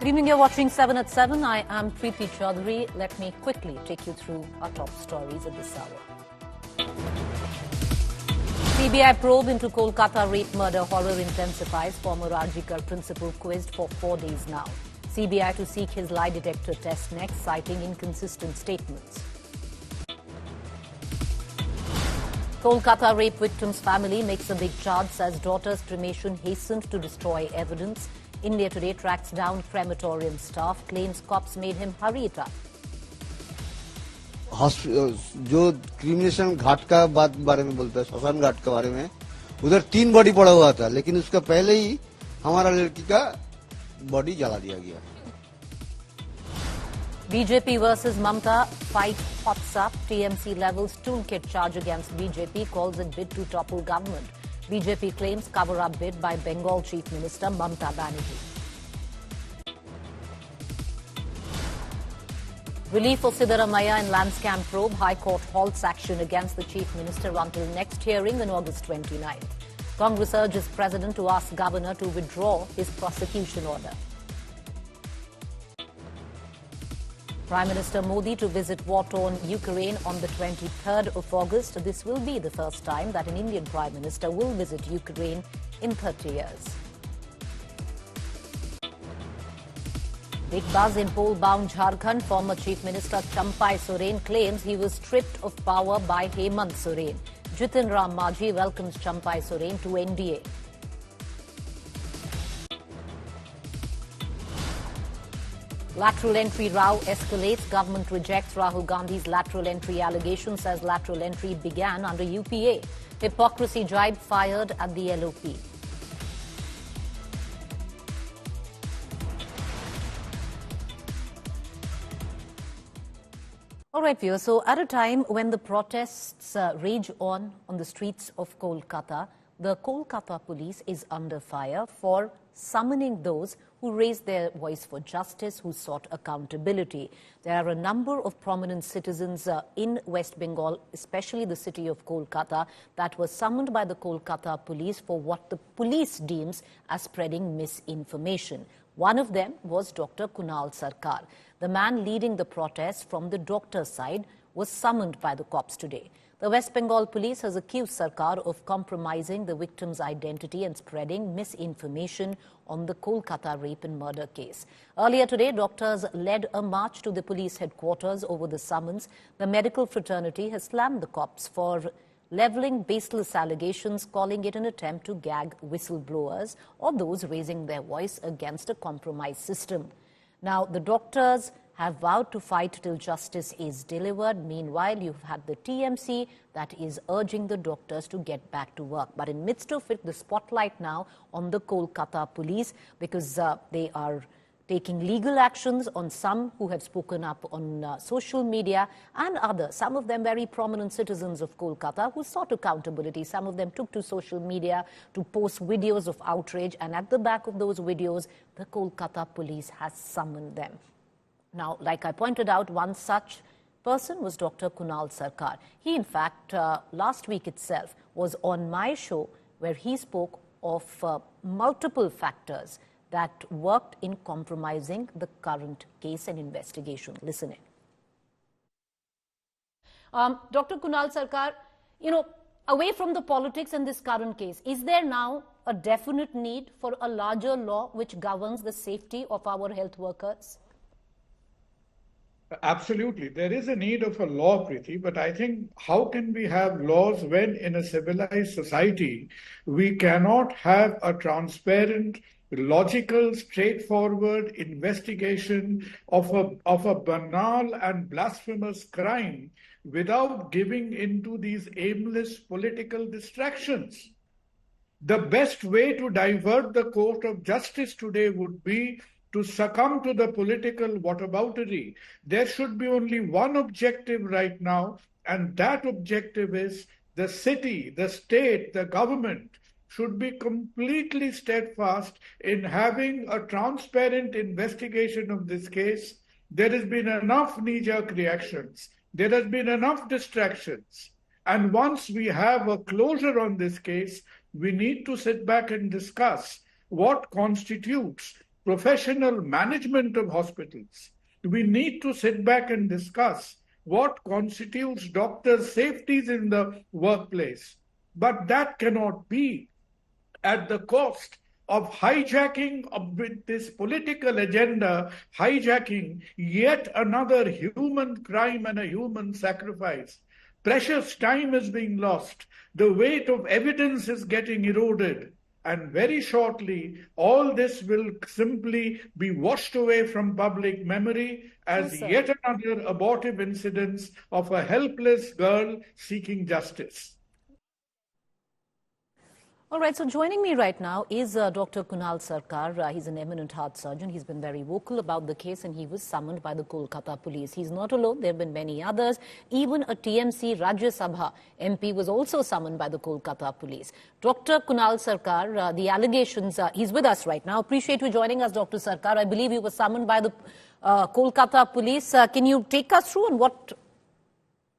Good evening, you're watching 7 at 7. I am Preeti Choudhry. Let me quickly take you through our top stories at this hour. CBI probe into Kolkata rape murder horror intensifies. Former Rajikar principal quizzed for 4 days now. CBI to seek his lie detector test next, citing inconsistent statements. Kolkata rape victim's family makes a big charge, says daughter's cremation hastened to destroy evidence. India Today tracks down crematorium staff, claims cops made him hurry it up. जो cremation घाट का बारे में बोलता है, श्मशान घाट के बारे में, उधर 3 बॉडी पड़ा हुआ था, लेकिन उसका पहले ही हमारा लड़की का बॉडी जला दिया गया. BJP versus Mamata fight hots up. TMC levels toolkit charge against BJP, calls it bid to topple government. BJP claims cover-up bid by Bengal Chief Minister Mamata Banerjee. Relief of Siddaramaiah in land scam probe. High Court halts action against the Chief Minister until next hearing on August 29. Congress urges President to ask Governor to withdraw his prosecution order. Prime Minister Modi to visit war-torn Ukraine on the 23rd of August. This will be the first time that an Indian Prime Minister will visit Ukraine in 30 years. Big buzz in poll-bound Jharkhand. Former Chief Minister Champai Soren claims he was stripped of power by Hemant Soren. Jitin Ram Majhi welcomes Champai Soren to NDA. Lateral entry row escalates. Government rejects Rahul Gandhi's lateral entry allegation, says lateral entry began under UPA. Hypocrisy jibe fired at the LOP. All right, viewers. So at a time when the protests rage on the streets of Kolkata, the Kolkata police is under fire for summoning those who raised their voice for justice, who sought accountability. There are a number of prominent citizens in West Bengal, especially the city of Kolkata, that were summoned by the Kolkata police for what the police deems as spreading misinformation. One of them was Dr. Kunal Sarkar. The man leading the protest from the doctor's side was summoned by the cops today. The West Bengal police has accused Sarkar of compromising the victim's identity and spreading misinformation on the Kolkata rape and murder case. Earlier today, doctors led a march to the police headquarters over the summons. The medical fraternity has slammed the cops for levelling baseless allegations, calling it an attempt to gag whistleblowers or those raising their voice against a compromised system. Now, the doctors have vowed to fight till justice is delivered. Meanwhile, you've had the TMC that is urging the doctors to get back to work. But in midst of it, the spotlight now on the Kolkata police, because they are taking legal actions on some who have spoken up on social media and others, some of them very prominent citizens of Kolkata who sought accountability. Some of them took to social media to post videos of outrage, and at the back of those videos, the Kolkata police has summoned them. Now, like I pointed out, one such person was Dr. Kunal Sarkar. He, in fact, last week itself was on my show where he spoke of multiple factors that worked in compromising the current case and investigation. Listen in. Dr. Kunal Sarkar, away from the politics and this current case, is there now a definite need for a larger law which governs the safety of our health workers? Absolutely. There is a need of a law, Preeti, but I think how can we have laws when in a civilized society we cannot have a transparent, logical, straightforward investigation of a banal and blasphemous crime without giving into these aimless political distractions? The best way to divert the court of justice today would be to succumb to the political whataboutery. There should be only one objective right now, and that objective is the city, the state, the government should be completely steadfast in having a transparent investigation of this case. There has been enough knee-jerk reactions. There has been enough distractions. And once we have a closure on this case, we need to sit back and discuss what constitutes professional management of hospitals. We need to sit back and discuss what constitutes doctors' safeties in the workplace. But that cannot be at the cost of hijacking with this political agenda, hijacking yet another human crime and a human sacrifice. Precious time is being lost. The weight of evidence is getting eroded. And very shortly, all this will simply be washed away from public memory as Yes, sir. yet another abortive incident of a helpless girl seeking justice. All right, so joining me right now is Dr. Kunal Sarkar. He's an eminent heart surgeon. He's been very vocal about the case and he was summoned by the Kolkata police. He's not alone. There have been many others. Even a TMC Rajya Sabha MP was also summoned by the Kolkata police. Dr. Kunal Sarkar, the allegations, he's with us right now. Appreciate you joining us, Dr. Sarkar. I believe you were summoned by the Kolkata police. Can you take us through on what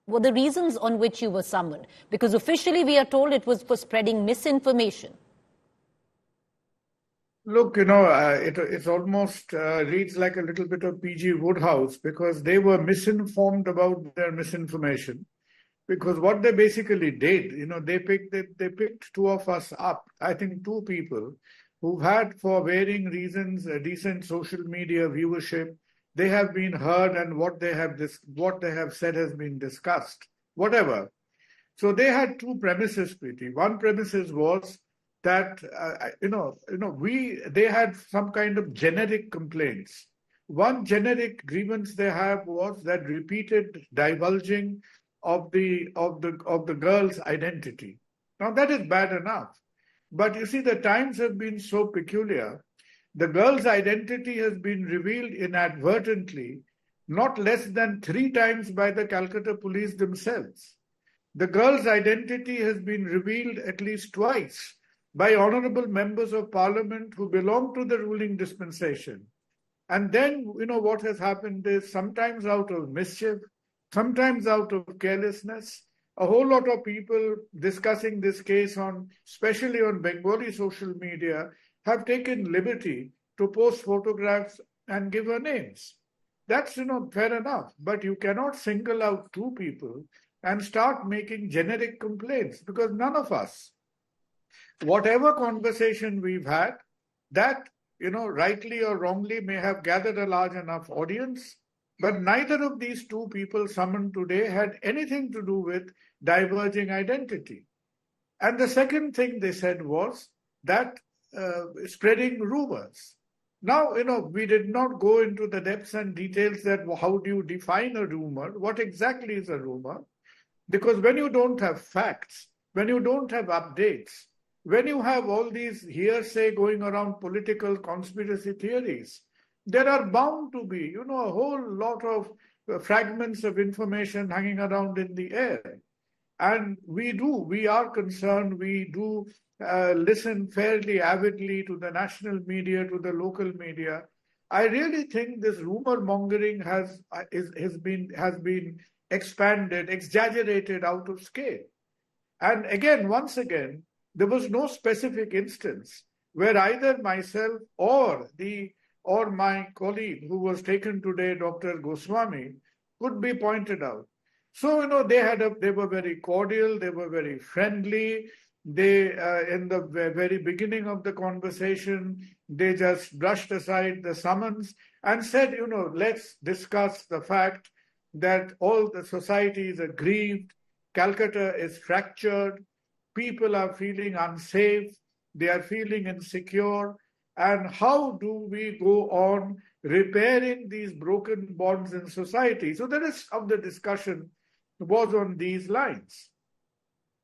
were the reasons on which you were summoned? Because officially we are told it was for spreading misinformation. Look, it's almost reads like a little bit of PG Woodhouse because they were misinformed about their misinformation. Because what they basically did, they picked two of us up. I think two people who've had, for varying reasons, a decent social media viewership. They have been heard, and what they have said has been discussed. Whatever. So they had two premises, Preeti. One premises was that they had some kind of generic complaints. One generic grievance they have was that repeated divulging of the girl's identity. Now that is bad enough, but you see, the times have been so peculiar. The girl's identity has been revealed inadvertently not less than 3 times by the Calcutta police themselves. The girl's identity has been revealed at least twice by honorable members of parliament who belong to the ruling dispensation. And then, what has happened is sometimes out of mischief, sometimes out of carelessness, a whole lot of people discussing this case especially on Bengali social media, have taken liberty to post photographs and give her names. That's, fair enough. But you cannot single out two people and start making generic complaints because none of us, whatever conversation we've had, that, rightly or wrongly may have gathered a large enough audience, but neither of these two people summoned today had anything to do with diverging identity. And the second thing they said was that spreading rumors. Now, we did not go into the depths and details that how do you define a rumor? What exactly is a rumor? Because when you don't have facts, when you don't have updates, when you have all these hearsay going around political conspiracy theories, there are bound to be, a whole lot of fragments of information hanging around in the air. And we are concerned, we do listen fairly avidly to the national media, to the local media. I really think this rumor mongering has been expanded, exaggerated out of scale. And again, once again, there was no specific instance where either myself or my colleague who was taken today, Dr. Goswami, could be pointed out. So, they were very cordial, they were very friendly. They, in the very beginning of the conversation, they just brushed aside the summons and said, let's discuss the fact that all the society is aggrieved, Calcutta is fractured, people are feeling unsafe, they are feeling insecure, and how do we go on repairing these broken bonds in society? So the rest of the discussion was on these lines.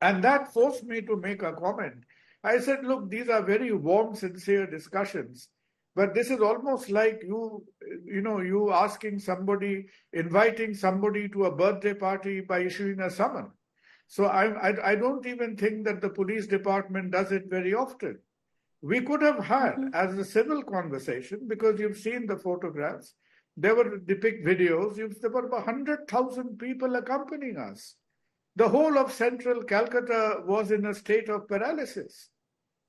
And that forced me to make a comment. I said, look, these are very warm, sincere discussions. But this is almost like you asking somebody, inviting somebody to a birthday party by issuing a summons. So I don't even think that the police department does it very often. We could have had as a civil conversation, because you've seen the photographs, there were depict videos, there were 100,000 people accompanying us. The whole of central Calcutta was in a state of paralysis.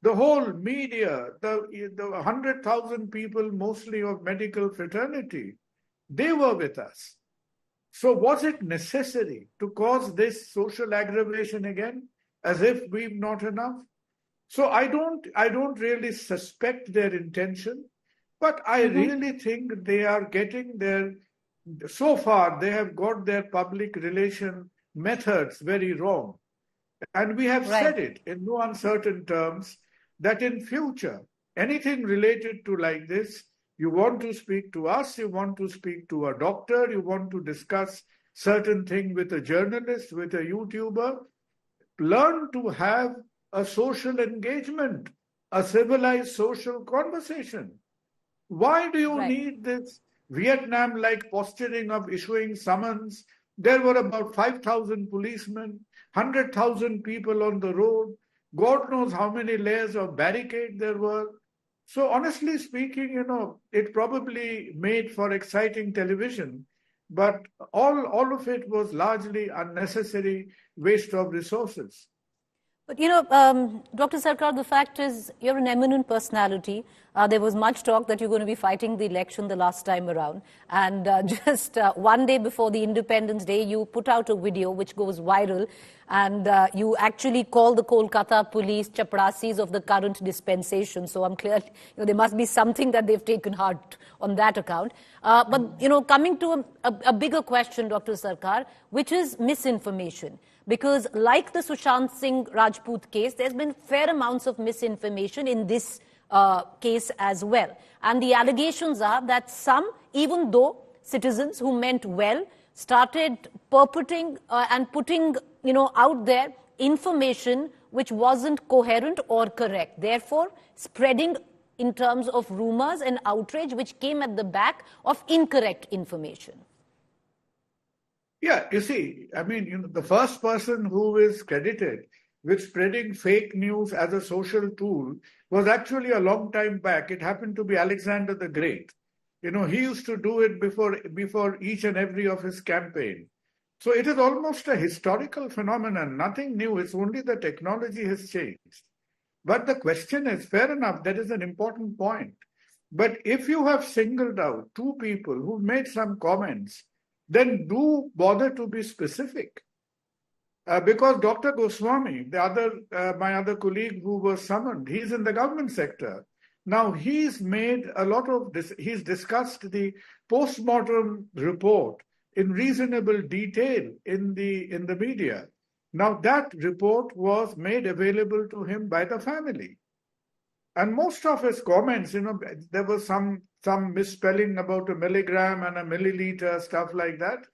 The whole media, the 100,000 people, mostly of medical fraternity, they were with us. So was it necessary to cause this social aggravation again, as if we've not enough? So I don't really suspect their intention, but I really think they are getting so far they have got their public relation methods very wrong. And we have Right. said it in no uncertain terms that in future, anything related to like this, you want to speak to us, you want to speak to a doctor, you want to discuss certain thing with a journalist, with a YouTuber, learn to have a social engagement, a civilized social conversation. Why do you Right. need this Vietnam-like posturing of issuing summons? There were about 5,000 policemen, 100,000 people on the road. God knows how many layers of barricade there were. So honestly speaking, it probably made for exciting television, but all of it was largely unnecessary waste of resources. But Dr. Sarkar, the fact is you're an eminent personality. There was much talk that you're going to be fighting the election the last time around. And just one day before the Independence Day, you put out a video which goes viral. And you actually call the Kolkata police chaprasis of the current dispensation. So I'm clear there must be something that they've taken heart on that account. But coming to a bigger question, Dr. Sarkar, which is misinformation. Because like the Sushant Singh Rajput case, there's been fair amounts of misinformation in this case as well. And the allegations are that some, even though citizens who meant well, started perpetrating and putting, out there information which wasn't coherent or correct. Therefore, spreading in terms of rumors and outrage which came at the back of incorrect information. Yeah, you see, I mean, the first person who is credited with spreading fake news as a social tool was actually a long time back. It happened to be Alexander the Great. He used to do it before each and every of his campaign. So it is almost a historical phenomenon, nothing new. It's only the technology has changed. But the question is, fair enough, that is an important point. But if you have singled out two people who made some comments, then do bother to be specific. Because Dr. Goswami, my other colleague who was summoned, he's in the government sector. Now he's made a lot of this. He's discussed the postmortem report in reasonable detail in the media. Now that report was made available to him by the family. And most of his comments, there was some misspelling about a milligram and a milliliter, stuff like that.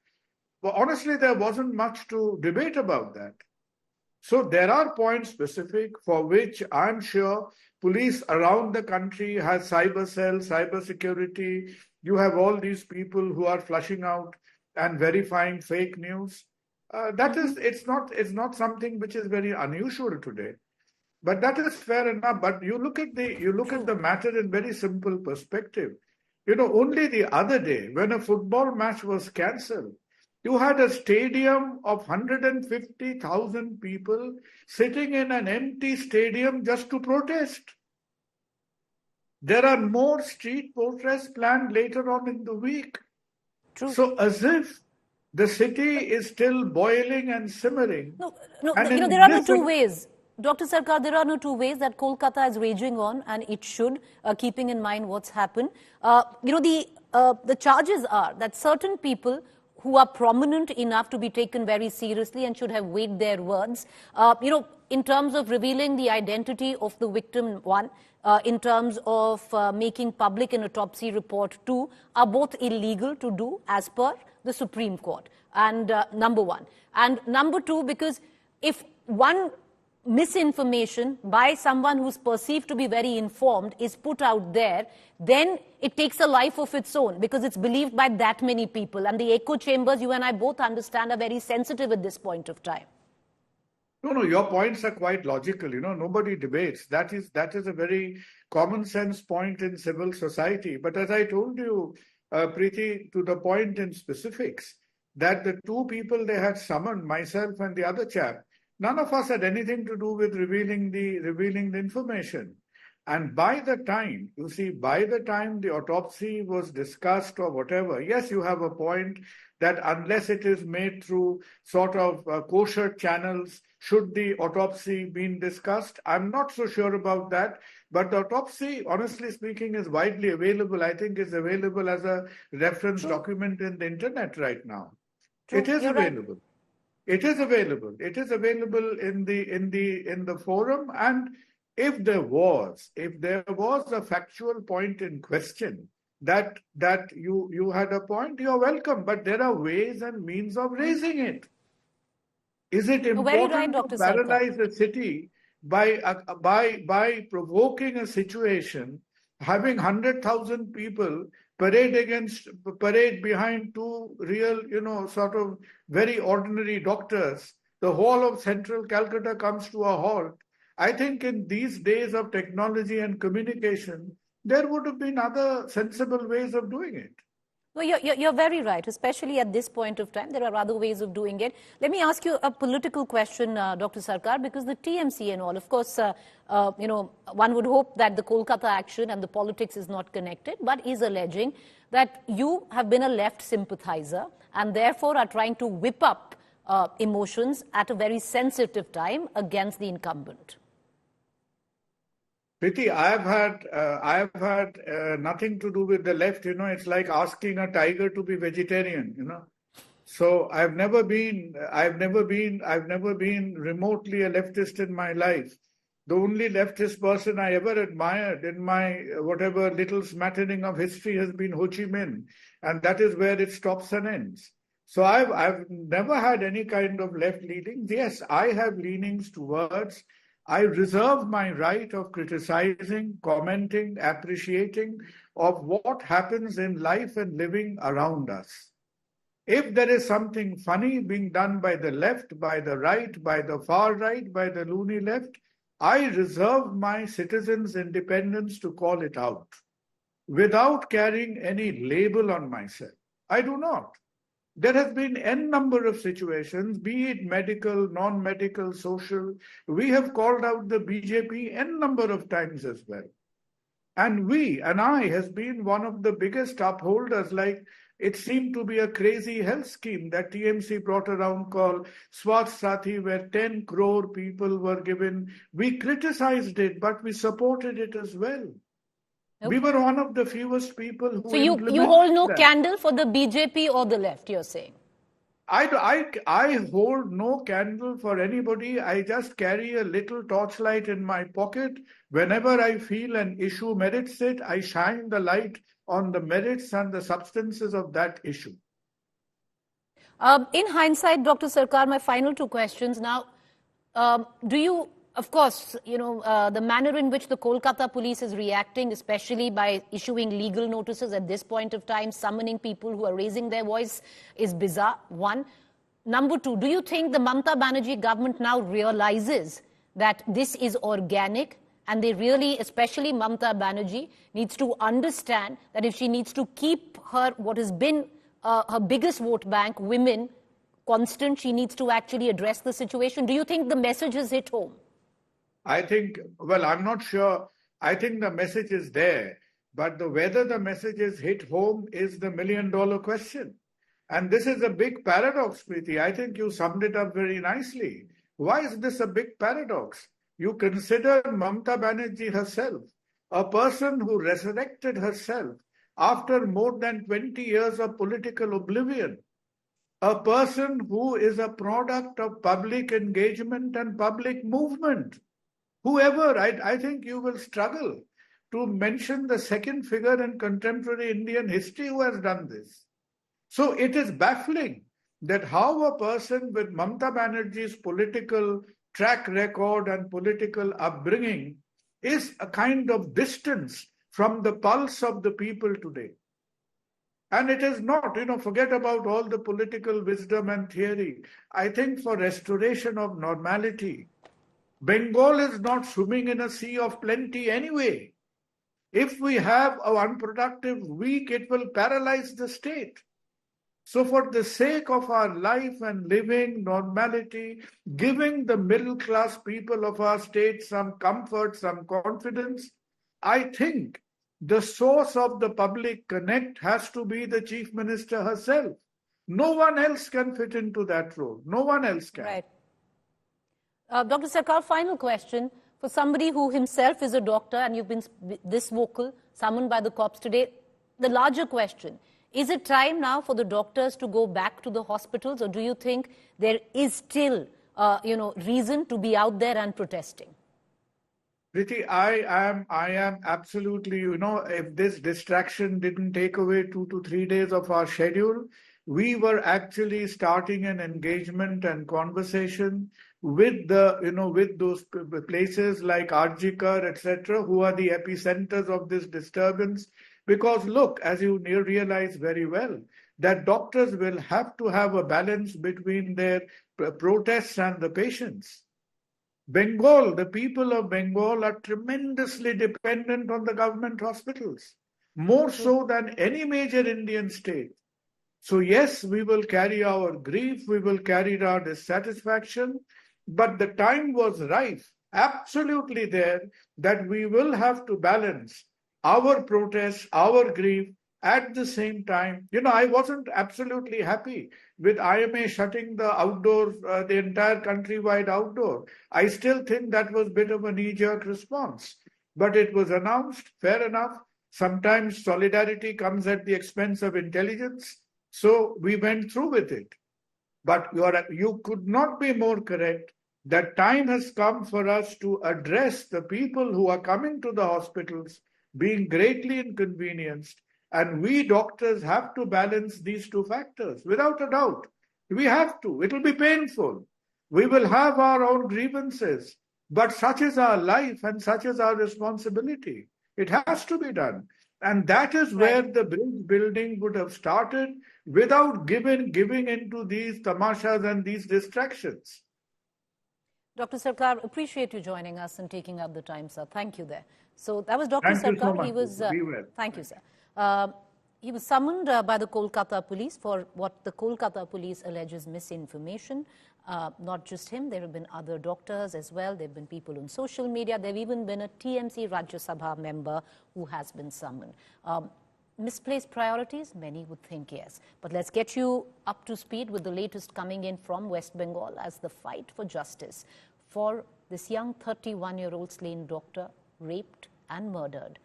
But honestly, there wasn't much to debate about that. So there are points specific for which I'm sure police around the country has cyber cells, cyber security. You have all these people who are flushing out and verifying fake news. It's not something which is very unusual today. But that is fair enough. But you look at the matter in very simple perspective. Only the other day, when a football match was cancelled, you had a stadium of 150,000 people sitting in an empty stadium just to protest. There are more street protests planned later on in the week. True. So as if the city is still boiling and simmering. No, And there are no two ways. Dr. Sarkar, there are no two ways that Kolkata is raging on, and it should, keeping in mind what's happened. The charges are that certain people who are prominent enough to be taken very seriously and should have weighed their words, in terms of revealing the identity of the victim, one, in terms of making public an autopsy report, two, are both illegal to do as per the Supreme Court. And number one. And number two, because if one misinformation by someone who's perceived to be very informed is put out there, then it takes a life of its own because it's believed by that many people. And the echo chambers, you and I both understand, are very sensitive at this point of time. No, your points are quite logical. Nobody debates. That is a very common sense point in civil society. But as I told you, Preeti, to the point in specifics, that the two people they had summoned, myself and the other chap, None of us had anything to do with revealing the information. And by the time the autopsy was discussed or whatever, yes, you have a point that unless it is made through sort of kosher channels, should the autopsy been discussed? I'm not so sure about that. But the autopsy, honestly speaking, is widely available. I think it's available as a reference document in the internet right now. It is available. It is available. It is available in the forum. And if there was a factual point in question that you had a point, you're welcome. But there are ways and means of raising it. Is it important to paralyze a city by provoking a situation, having 100,000 people parade behind two real, sort of very ordinary doctors? The whole of central Calcutta comes to a halt. I think in these days of technology and communication, there would have been other sensible ways of doing it. Well, you're very right, especially at this point of time. There are other ways of doing it. Let me ask you a political question, Dr. Sarkar, because the TMC and all, of course, one would hope that the Kolkata action and the politics is not connected, but is alleging that you have been a left sympathizer and therefore are trying to whip up emotions at a very sensitive time against the incumbent. Preeti, I have had nothing to do with the left. It's like asking a tiger to be vegetarian. So I've never been remotely a leftist in my life. The only leftist person I ever admired in my whatever little smattering of history has been Ho Chi Minh, and that is where it stops and ends. So I've never had any kind of left leanings. Yes, I have leanings towards. I reserve my right of criticizing, commenting, appreciating of what happens in life and living around us. If there is something funny being done by the left, by the right, by the far right, by the loony left, I reserve my citizens' independence to call it out without carrying any label on myself. I do not. There has been n number of situations, be it medical, non-medical, social. We have called out the BJP n number of times as well. And I has been one of the biggest upholders, like it seemed to be a crazy health scheme that TMC brought around called Swasth Sathi, where 10 crore people were given. We criticized it, but we supported it as well. Okay. We were one of the fewest people who So you hold no candle for the BJP or the left, you're saying? I hold no candle for anybody. I just carry a little torchlight in my pocket. Whenever I feel an issue merits it, I shine the light on the merits and the substances of that issue. In hindsight, Dr. Sarkar, my final two questions now. Do you... Of course, the manner in which the Kolkata police is reacting, especially by issuing legal notices at this point of time, summoning people who are raising their voice, is bizarre, one. Number two, do you think the Mamata Banerjee government now realizes that this is organic and they really, especially Mamata Banerjee, needs to understand that if she needs to keep what has been her biggest vote bank, women, constant, she needs to actually address the situation? Do you think the message has hit home? I think, well, I'm not sure. I think the message is there, but whether the message is hit home is the million-dollar question. And this is a big paradox, Preeti. I think you summed it up very nicely. Why is this a big paradox? You consider Mamata Banerjee herself, a person who resurrected herself after more than 20 years of political oblivion, a person who is a product of public engagement and public movement. Whoever, I think you will struggle to mention the second figure in contemporary Indian history who has done this. So it is baffling that how a person with Mamata Banerjee's political track record and political upbringing is a kind of distance from the pulse of the people today. And it is not, forget about all the political wisdom and theory. I think for restoration of normality, Bengal is not swimming in a sea of plenty anyway. If we have an unproductive week, it will paralyze the state. So for the sake of our life and living normality, giving the middle class people of our state some comfort, some confidence, I think the source of the public connect has to be the Chief Minister herself. No one else can fit into that role. No one else can. Right. Dr. Sarkar, final question. For somebody who himself is a doctor and you've been this vocal, summoned by the cops today, the larger question, is it time now for the doctors to go back to the hospitals, or do you think there is still, reason to be out there and protesting? Preeti, I am absolutely, if this distraction didn't take away 2 to 3 days of our schedule, we were actually starting an engagement and conversation with with those places like Arjikar, etc., who are the epicenters of this disturbance. Because look, as you realize very well, that doctors will have to have a balance between their protests and the patients. Bengal, the people of Bengal are tremendously dependent on the government hospitals, more so than any major Indian state. So yes, we will carry our grief, we will carry our dissatisfaction, but the time was ripe, absolutely there, that we will have to balance our protest, our grief, at the same time. I wasn't absolutely happy with IMA shutting the outdoor, the entire countrywide outdoor. I still think that was a bit of a knee-jerk response. But it was announced, fair enough. Sometimes solidarity comes at the expense of intelligence. So we went through with it. But you could not be more correct. That time has come for us to address the people who are coming to the hospitals, being greatly inconvenienced. And we doctors have to balance these two factors, without a doubt. We have to. It will be painful. We will have our own grievances. But such is our life and such is our responsibility. It has to be done. And that is where the bridge building would have started, without giving into these tamashas and these distractions. Dr. Sarkar, appreciate you joining us and taking up the time, sir. Thank you there. So that was Dr. Thank you so Sarkar. much. He was. Be well. Thank you, sir. He was summoned by the Kolkata police for what the Kolkata police alleges misinformation. Not just him, there have been other doctors as well. There have been people on social media. There have even been a TMC Rajya Sabha member who has been summoned. Misplaced priorities? Many would think yes. But let's get you up to speed with the latest coming in from West Bengal as the fight for justice for this young 31-year-old slain doctor, raped and murdered,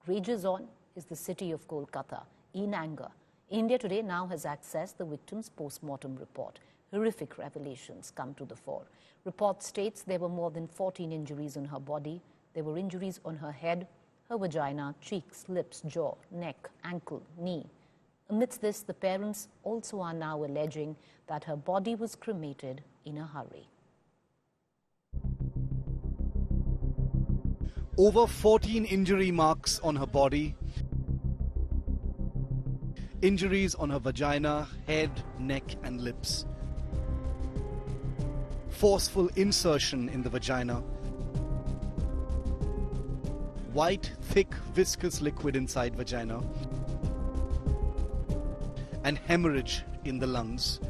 rages on is the city of Kolkata. In anger, India Today now has accessed the victim's postmortem report. Horrific revelations come to the fore. Report states there were more than 14 injuries on her body. There were injuries on her head, her vagina, cheeks, lips, jaw, neck, ankle, knee. Amidst this, the parents also are now alleging that her body was cremated in a hurry. Over 14 injury marks on her body. Injuries on her vagina, head, neck and lips. Forceful insertion in the vagina. White, thick, viscous liquid inside vagina. And hemorrhage in the lungs.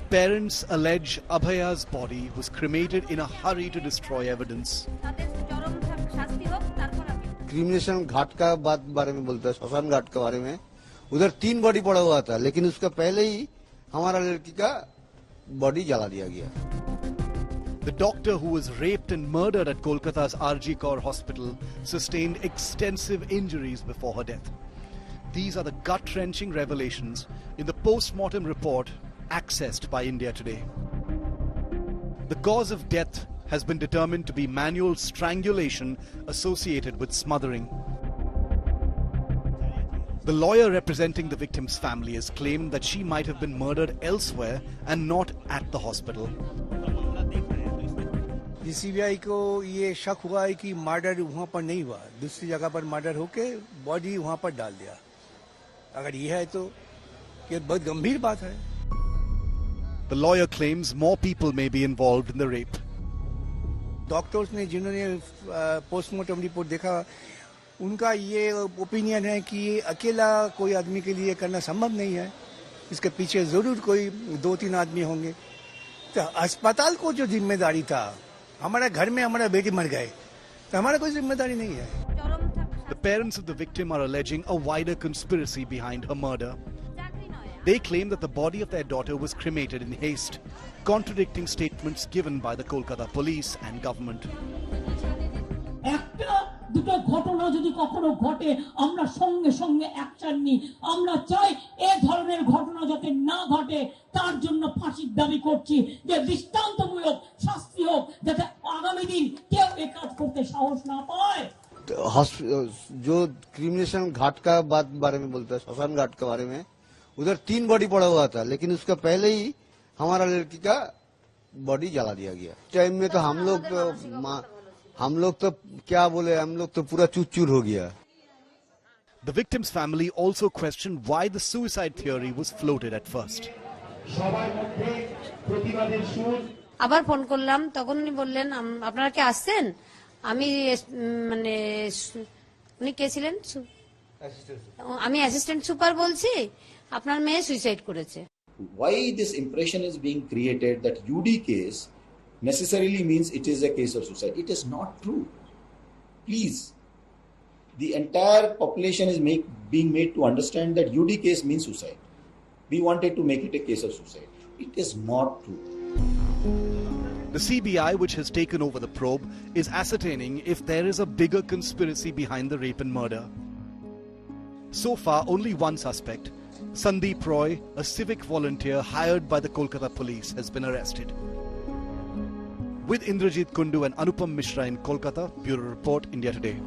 Parents allege Abhaya's body was cremated in a hurry to destroy evidence. क्रिमिनेशन घाट का बारे में बोलता है, श्मशान घाट के बारे में. उधर 3 बॉडी पड़ा हुआ था, लेकिन उसका पहले ही हमारा लड़की का बॉडी जला दिया गया. The doctor who was raped and murdered at Kolkata's RG Kaur Hospital sustained extensive injuries before her death. These are the gut-wrenching revelations in the postmortem report accessed by India Today. The cause of death has been determined to be manual strangulation associated with smothering. The lawyer representing the victim's family has claimed that she might have been murdered elsewhere and not at the hospital. CBI को ये शक हुआ है कि murder वहां पर नहीं हुआ, दूसरी जगह पर मर्डर होके बॉडी वहां पर डाल दिया. अगर ये है तो ये बहुत गंभीर बात है. The lawyer claims more people may be involved in the rape. Doctors ने जिन्होंने पोस्टमार्टम रिपोर्ट देखा, उनका ये ओपिनियन है कि ये अकेला कोई आदमी के लिए करना संभव नहीं है, इसके पीछे जरूर कोई 2-3 आदमी होंगे। तो अस्पताल को जो जिम्मेदारी था, हमारे घर में हमारा बेटी मर गए, तो हमारा कोई जिम्मेदारी नहीं है। The parents of the victim are alleging a wider conspiracy behind her murder. They claim that the body of their daughter was cremated in haste, contradicting statements given by the Kolkata police and government. একটা দুটো ঘটনা যদি কখনো ঘটে আমরা সঙ্গে সঙ্গে action নিই। আমরা চাই এই ধরনের ঘটনা যাতে না ঘটে, তার জন্য ফাঁসির দাবি করছি, যে দৃষ্টান্তমূলক শাস্তি হোক, যাতে আগামী দিন কেউ এই কাজ করতে সাহস না পায়। जो क्रिमिनेशन घाट का बारे में बोलता है, श्मशान घाट के बारे में, उधर 3 बॉडी पड़ा हुआ था, लेकिन उसका पहले ही हमारा लड़की का बॉडी जला दिया गया। टाइम में तो हम लोग तो क्या बोले, हम लोग तो पूरा चूर हो गया। The victim's family also questioned why the suicide theory was floated at first. আবার ফোন করলাম, তখন উনি বললেন আপনারা কি আসছেন? আমি মানে উনি কে ছিলেন? আমি অ্যাসিস্ট্যান্ট সুপার বলছি, আপনার মেয়ে সুইসাইড করেছে। Why this impression is being created that UD case necessarily means it is a case of suicide? It is not true. Please, the entire population is being made to understand that UD case means suicide. We wanted to make it a case of suicide. It is not true. The CBI, which has taken over the probe, is ascertaining if there is a bigger conspiracy behind the rape and murder. So far, only one suspect, Sandeep Roy, a civic volunteer hired by the Kolkata police, has been arrested. With Indrajit Kundu and Anupam Mishra in Kolkata, Bureau Report, India Today.